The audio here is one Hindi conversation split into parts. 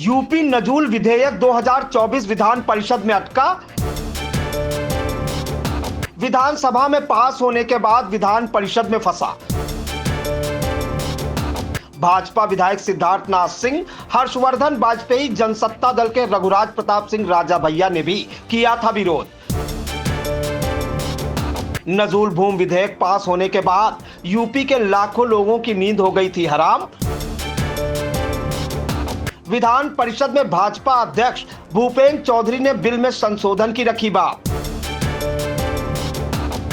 यूपी नजूल विधेयक 2024 विधान परिषद में अटका। विधानसभा में पास होने के बाद विधान परिषद में फंसा। भाजपा विधायक सिद्धार्थनाथ सिंह, हर्षवर्धन वाजपेयी जनसत्ता दल के रघुराज प्रताप सिंह राजा भैया ने भी किया था विरोध। नजूल भूमि विधेयक पास होने के बाद यूपी के लाखों लोगों की नींद हो गई थी हराम। विधान परिषद में भाजपा अध्यक्ष भूपेंद्र चौधरी ने बिल में संशोधन की रखी बात।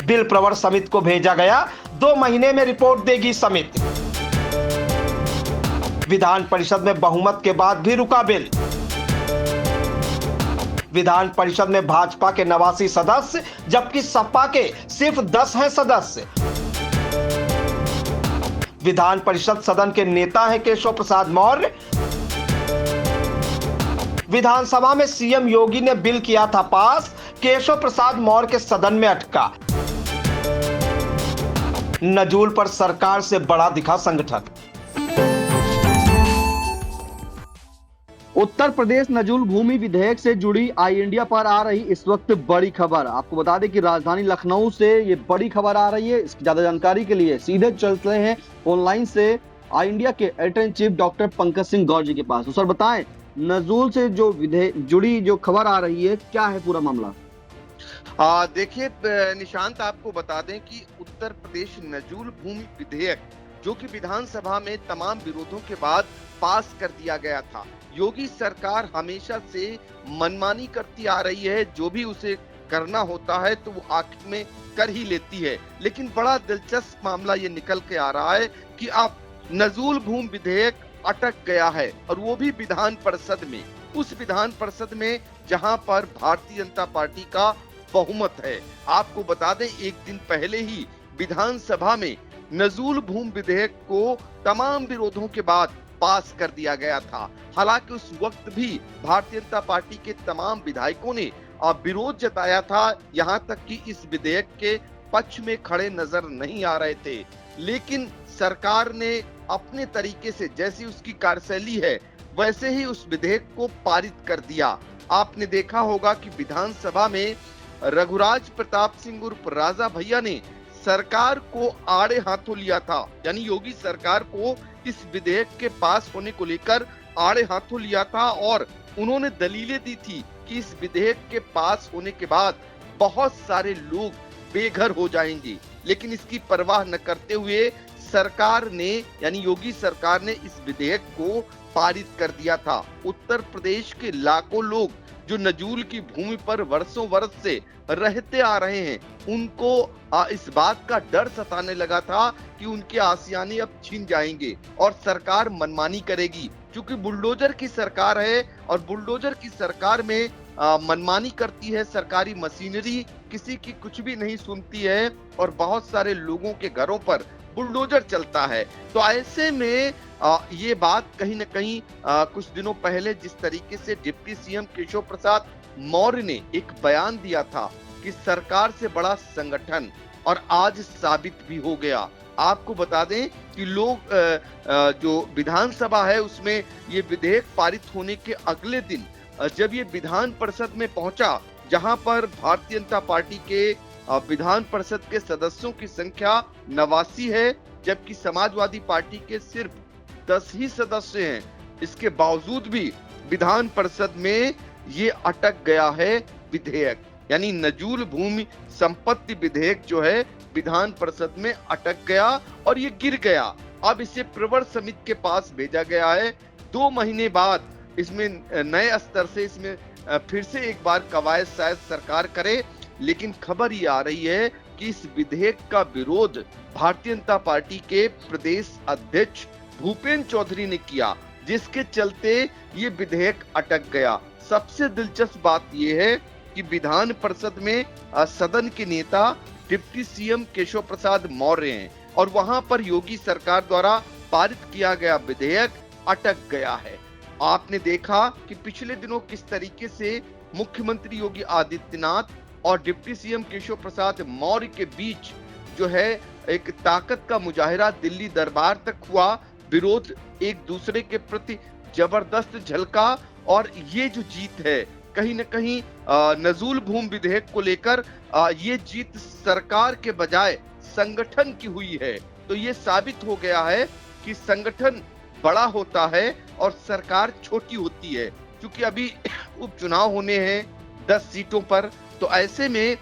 बिल प्रवर समिति को भेजा गया, 2 महीने में रिपोर्ट देगी समिति। विधान परिषद में बहुमत के बाद भी रुका बिल। विधान परिषद में भाजपा के 89 सदस्य जबकि सपा के सिर्फ 10 हैं सदस्य। विधान परिषद सदन के नेता हैं केशव प्रसाद मौर्य। विधानसभा में सीएम योगी ने बिल किया था पास, केशव प्रसाद मौर्य के सदन में अटका। नजूल पर सरकार से बड़ा दिखा संगठन। उत्तर प्रदेश नजूल भूमि विधेयक से जुड़ी आई इंडिया पर आ रही इस वक्त बड़ी खबर। आपको बता दें कि राजधानी लखनऊ से ये बड़ी खबर आ रही है। इसकी ज्यादा जानकारी के लिए सीधे चलते हैं ऑनलाइन से आई इंडिया के editor in chief doctor Pankaj Singh Gaur ji के पास। तो सर बताएं, नजूल से जो जुड़ी जो खबर आ रही है, क्या है पूरा मामला? देखिए निशांत, आपको बता दें कि उत्तर प्रदेश नजूल भूमि विधेयक जो कि विधानसभा में तमाम विरोधों के बाद पास कर दिया गया था। योगी सरकार हमेशा से मनमानी करती आ रही है, जो भी उसे करना होता है तो वो आखिर में कर ही लेती है। लेकिन बड़ा दिलचस्प मामला ये निकल के आ रहा है कि अब नजूल भूमि विधेयक अटक गया है, और वो भी विधान परिषद में। उस विधान परिषद में जहां पर भारतीय जनता पार्टी का बहुमत है। आपको बता दें, एक दिन पहले ही विधानसभा में नजूल भूमि विधेयक को तमाम विरोधों के बाद पास कर दिया गया था। हालांकि उस वक्त भी भारतीय जनता पार्टी के तमाम विधायकों ने विरोध जताया था, यहां तक कि इस विधेयक के पक्ष में खड़े नजर नहीं आ रहे थे। लेकिन सरकार ने अपने तरीके से, जैसी उसकी कार्यशैली है, वैसे ही उस विधेयक को पारित कर दिया। आपने देखा होगा कि विधानसभा में रघुराज प्रताप सिंह उर्फ राजा भैया ने सरकार को आड़े हाथों लिया था, यानी योगी सरकार को इस विधेयक के पास होने को लेकर आड़े हाथों लिया था, और उन्होंने दलीलें दी थी कि इस विधेयक के पास होने के बाद बहुत सारे लोग बेघर हो जाएंगे। लेकिन इसकी परवाह न करते हुए सरकार ने, यानी योगी सरकार ने इस विधेयक को पारित कर दिया था। उत्तर प्रदेश के लाखों लोग जो नजूल की भूमि पर वर्षों वर्ष से रहते आ रहे हैं, उनको इस बात का डर सताने लगा था कि उनके आसियाने अब छीन जाएंगे और सरकार मनमानी करेगी। क्योंकि बुलडोजर की सरकार है, और बुलडोजर की सरकार में मनमानी करती है सरकारी मशीनरी, किसी की कुछ भी नहीं सुनती है, और बहुत सारे लोगों के घरों पर बुलडोजर चलता है। तो ऐसे में ये बात कहीं न कहीं कुछ दिनों पहले जिस तरीके से डिप्टी सीएम केशव प्रसाद मौर्य ने एक बयान दिया था कि सरकार से बड़ा संगठन, और आज साबित भी हो गया। आपको बता दें कि लोग जो विधानसभा है उसमें ये विधेयक पारित होने के अगले दिन जब ये विधान परिषद में पहुंचा, जहां पर भारतीय जनता पार्टी के विधान परिषद के सदस्यों की संख्या 89 है, जबकि समाजवादी पार्टी के सिर्फ 10 ही सदस्य हैं। इसके बावजूद भी विधान परिषद में ये अटक गया है विधेयक, यानी नजूल भूमि संपत्ति विधेयक जो है विधान परिषद में अटक गया और ये गिर गया। अब इसे प्रवर समिति के पास भेजा गया है। 2 महीने बाद इसमें नए स्तर से इसमें फिर से एक बार कवायद शायद सरकार करे। लेकिन खबर ये आ रही है कि इस विधेयक का विरोध भारतीय जनता पार्टी के प्रदेश अध्यक्ष भूपेंद्र चौधरी ने किया, जिसके चलते ये विधेयक अटक गया। सबसे दिलचस्प बात यह है कि विधान परिषद में सदन के नेता डिप्टी सीएम केशव प्रसाद मौर्य हैं, और वहां पर योगी सरकार द्वारा पारित किया गया विधेयक अटक गया है। आपने देखा कि पिछले दिनों किस तरीके से मुख्यमंत्री योगी आदित्यनाथ और डिप्टी सीएम केशव प्रसाद मौर्य के बीच जो है एक ताकत का मुजाहिरा दिल्ली दरबार तक हुआ। विरोध एक दूसरे के प्रति जबरदस्त झलका। और ये जो जीत है कहीं न कहीं नजूल भूमि विधेयक को लेकर ये जीत सरकार के बजाय संगठन की हुई है। तो ये साबित हो गया है कि संगठन बड़ा होता है और सरकार छोटी होती है। क्योंकि अभी उपचुनाव होने हैं 10 सीटों पर, तो ऐसे में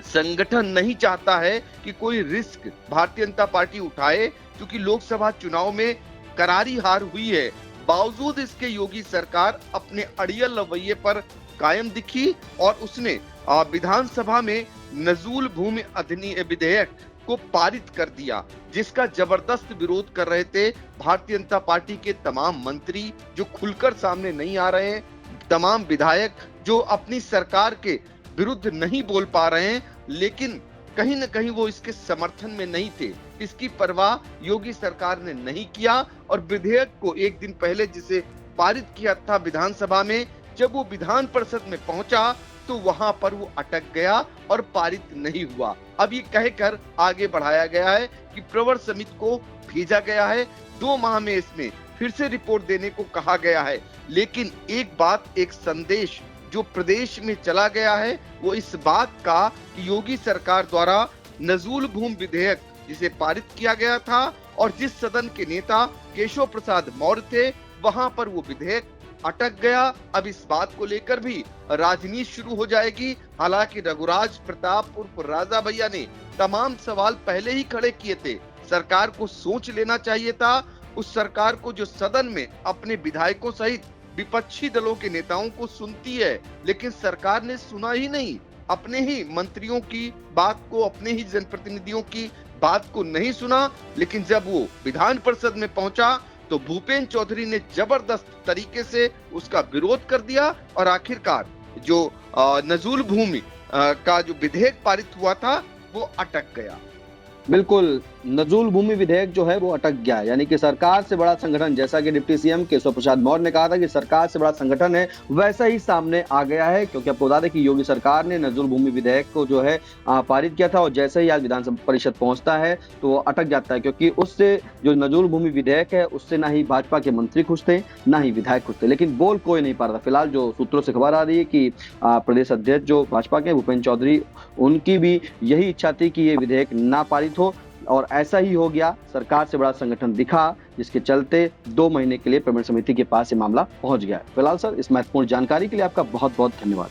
संगठन नहीं चाहता है कि कोई रिस्क भारतीय जनता पार्टी उठाए, क्योंकि लोकसभा चुनाव में करारी हार हुई है। बावजूद इसके योगी सरकार अपने अड़ियल रवैये पर कायम दिखी और उसने विधानसभा में नजूल भूमि अधिनियम विधेयक को पारित कर दिया, जिसका जबरदस्त विरोध कर रहे थे भारतीय जनता पार्टी के तमाम मंत्री जो खुलकर सामने नहीं आ रहे हैं, तमाम विधायक जो अपनी सरकार के विरुद्ध नहीं बोल पा रहे हैं, लेकिन कहीं न कहीं वो इसके समर्थन में नहीं थे। इसकी परवाह योगी सरकार ने नहीं किया और विधेयक को एक दिन पहले जिसे पारित किया था विधानसभा में, जब वो विधान परिषद में पहुंचा तो वहां पर वो अटक गया और पारित नहीं हुआ। अब ये कहकर आगे बढ़ाया गया है कि प्रवर समिति को भेजा गया है, 2 माह में इसमें फिर से रिपोर्ट देने को कहा गया है। लेकिन एक बात, एक संदेश जो प्रदेश में चला गया है वो इस बात का कि योगी सरकार द्वारा नजूल भूमि विधेयक जिसे पारित किया गया था और जिस सदन के नेता केशव प्रसाद मौर्य थे, वहां पर वो विधेयक अटक गया। अब इस बात को लेकर भी राजनीति शुरू हो जाएगी। हालांकि रघुराज प्रताप उर्फ राजा भैया ने तमाम सवाल पहले ही खड़े किए थे। सरकार को सोच लेना चाहिए था, उस सरकार को जो सदन में अपने विधायकों सहित विपक्षी दलों के नेताओं को सुनती है, लेकिन सरकार ने सुना ही नहीं। अपने ही मंत्रियों की बात को, अपने ही जनप्रतिनिधियों की बात को नहीं सुना। लेकिन जब वो विधान परिषद में पहुंचा तो भूपेंद्र चौधरी ने जबरदस्त तरीके से उसका विरोध कर दिया और आखिरकार जो नजूल भूमि का जो विधेयक पारित हुआ था वो अटक गया। बिल्कुल, नजूल भूमि विधेयक जो है वो अटक गया, यानी कि सरकार से बड़ा संगठन, जैसा कि डिप्टी सीएम केशव प्रसाद मौर्य ने कहा था कि सरकार से बड़ा संगठन है, वैसा ही सामने आ गया है। क्योंकि आपको बता दें कि योगी सरकार ने नजूल भूमि विधेयक को जो है पारित किया था और जैसे ही आज विधानसभा परिषद पहुंचता है तो वो अटक जाता है। क्योंकि उससे जो नजूल भूमि विधेयक है उससे ना ही भाजपा के मंत्री खुश थे, ना ही विधायक खुश थे, लेकिन बोल कोई नहीं पा रहा था। फिलहाल जो सूत्रों से खबर आ रही है कि प्रदेश अध्यक्ष जो भाजपा के भूपेंद्र चौधरी, उनकी भी यही इच्छा थी कि ये विधेयक ना पारित हो और ऐसा ही हो गया। सरकार से बड़ा संगठन दिखा, जिसके चलते 2 महीने के लिए प्रबंधन समिति के पास ये मामला पहुंच गया। फिलहाल सर, इस महत्वपूर्ण जानकारी के लिए आपका बहुत बहुत धन्यवाद।